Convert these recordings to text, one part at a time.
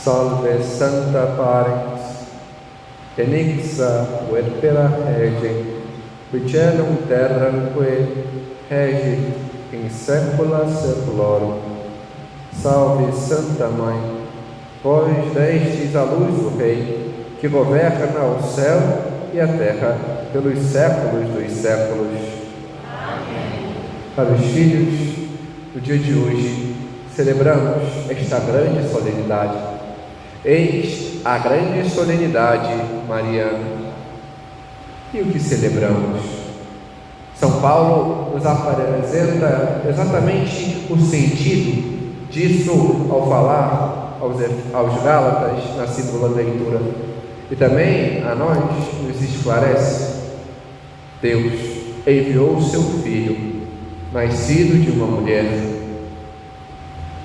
Salve Sancta Parens, enixa vertera regem, qui caelum terramque regit in saecula saeculorum. Salve Santa Mãe, vós destes à luz do Rei, que governa o céu e a terra pelos séculos dos séculos. Amém. Para os filhos, no dia de hoje, celebramos esta grande solenidade. Eis a grande solenidade mariana. E o que celebramos? São Paulo nos apresenta exatamente o sentido disso ao falar aos Gálatas na segunda leitura. E também a nós nos esclarece: Deus enviou o seu Filho, nascido de uma mulher.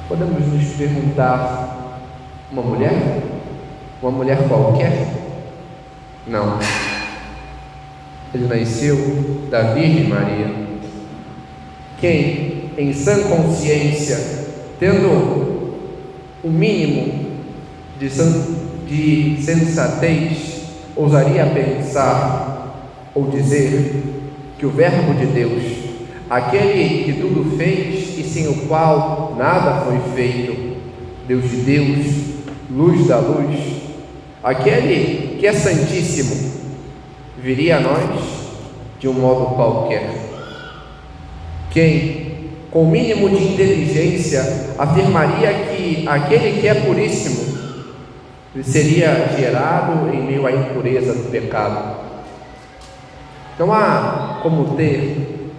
Podemos nos perguntar: uma mulher? Uma mulher qualquer? Não. Ele nasceu da Virgem Maria. Quem, em sã consciência, tendo o mínimo de sensatez, ousaria pensar ou dizer que o Verbo de Deus, aquele que tudo fez e sem o qual nada foi feito, Deus de Deus, luz da luz, aquele que é santíssimo, viria a nós de um modo qualquer? Quem, com o mínimo de inteligência, afirmaria que aquele que é puríssimo seria gerado em meio à impureza do pecado? Não há como ter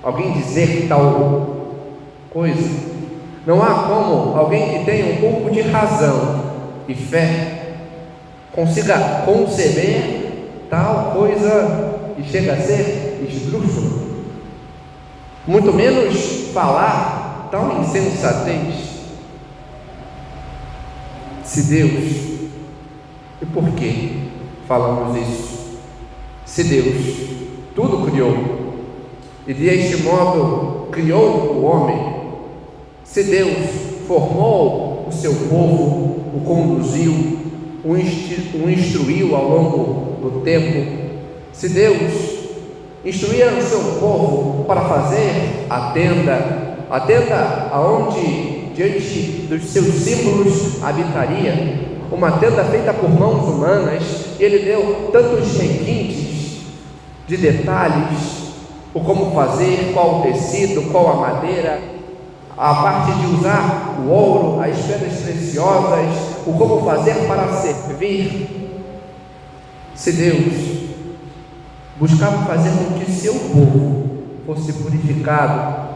alguém dizer tal coisa. Não há como alguém que tenha um pouco de razão e fé consiga conceber tal coisa e chega a ser esdrúxulo, muito menos falar tal insensatez. Se Deus, e por que falamos isso? Se Deus tudo criou e deste modo criou o homem, se Deus formou o seu povo, o conduziu, o instruiu ao longo do tempo, se Deus instruía o seu povo para fazer a tenda aonde, diante dos seus símbolos, habitaria, uma tenda feita por mãos humanas, e Ele deu tantos requintes de detalhes, o como fazer, qual o tecido, qual a madeira, a parte de usar o ouro, as pedras preciosas, o como fazer para servir. Se Deus buscava fazer com que seu povo fosse purificado,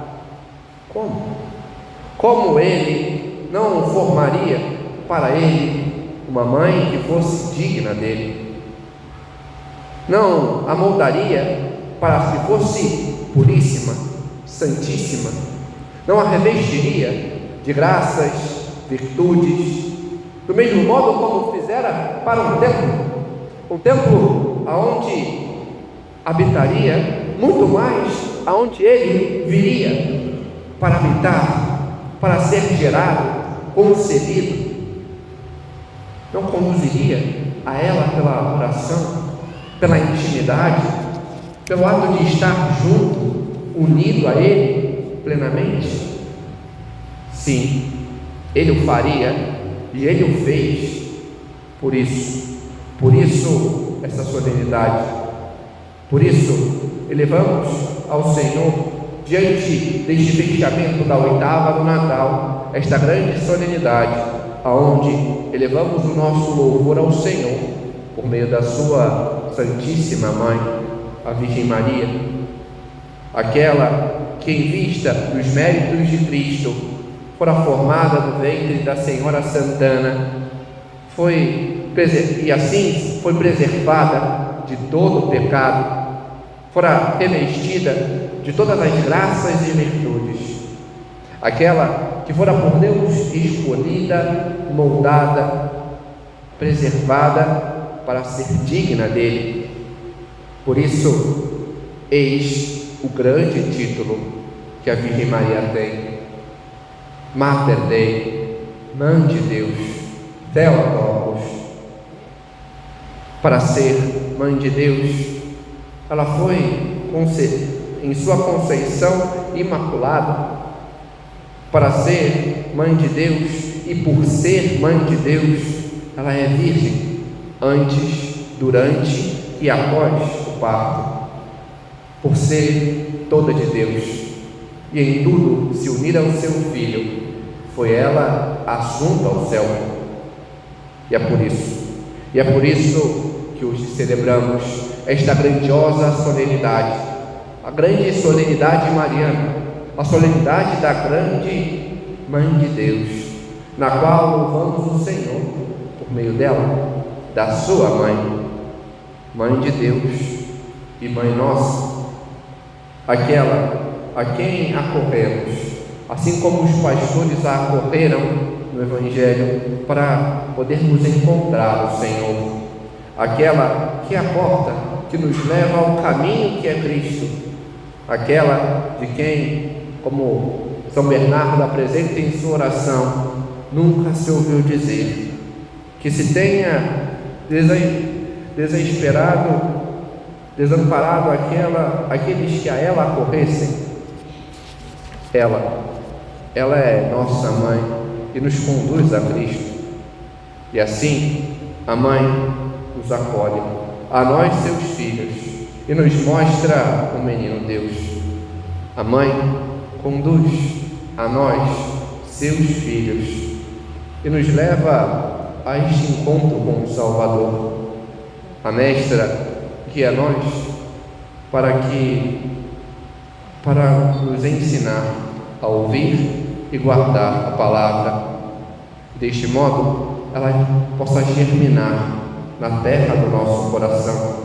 como Ele não formaria para ele uma mãe que fosse digna dele? Não a moldaria para que fosse puríssima, santíssima? Não a revestiria de graças, virtudes, do mesmo modo como fizera para um templo aonde habitaria, muito mais aonde ele viria para habitar, para ser gerado, concebido? Não conduziria a ela pela oração, pela intimidade, pelo ato de estar junto, unido a Ele plenamente? Sim, Ele o faria e Ele o fez. Por isso essa solenidade, por isso elevamos ao Senhor, diante deste fechamento da oitava do Natal, esta grande solenidade, aonde elevamos o nosso louvor ao Senhor por meio da sua Santíssima Mãe, a Virgem Maria, aquela que, em vista dos méritos de Cristo, fora formada no ventre da Senhora Santana, e assim foi preservada de todo o pecado, fora revestida de todas as graças e virtudes, aquela que fora por Deus escolhida, moldada, preservada para ser digna dele. Por isso, eis o grande título que a Virgem Maria tem: Mater Dei, Mãe de Deus, Theotokos. Para ser mãe de Deus, ela foi em sua conceição imaculada. Para ser mãe de Deus e por ser mãe de Deus, ela é virgem antes, durante e após o parto. Por ser toda de Deus e em tudo se unir ao seu Filho, foi ela assunta ao céu. E é por isso que hoje celebramos esta grandiosa solenidade, a grande solenidade mariana, a solenidade da grande Mãe de Deus, na qual louvamos o Senhor por meio dela, da sua mãe, Mãe de Deus e Mãe nossa, aquela a quem acorremos, assim como os pastores a acorreram no Evangelho para podermos encontrar o Senhor, aquela que é a porta que nos leva ao caminho que é Cristo, aquela de quem, como São Bernardo apresenta em sua oração, nunca se ouviu dizer que se tenha desesperado, desamparado aqueles que a ela acorressem. Ela é nossa mãe e nos conduz a Cristo. E assim, a mãe nos acolhe, a nós seus filhos, e nos mostra o menino Deus. A mãe conduz a nós, seus filhos, e nos leva a este encontro com o Salvador. A mestra guia nós para nos ensinar a ouvir e guardar a palavra. Deste modo, ela possa germinar na terra do nosso coração.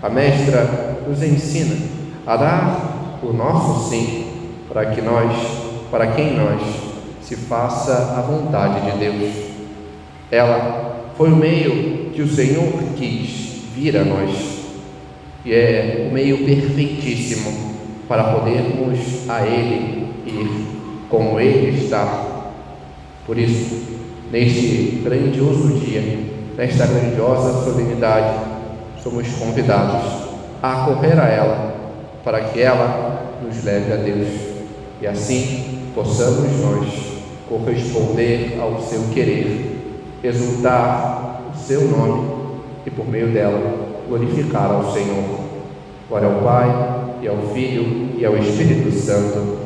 A mestra nos ensina a dar o nosso sim, para quem nós se faça a vontade de Deus. Ela foi o meio que o Senhor quis vir a nós, e é o meio perfeitíssimo para podermos a Ele ir como Ele está. Por isso, neste grandioso dia, nesta grandiosa solenidade, somos convidados a acorrer a ela, para que ela nos leve a Deus, e assim possamos nós corresponder ao seu querer, exultar o seu nome e por meio dela glorificar ao Senhor. Glória ao Pai, e ao Filho, e ao Espírito Santo,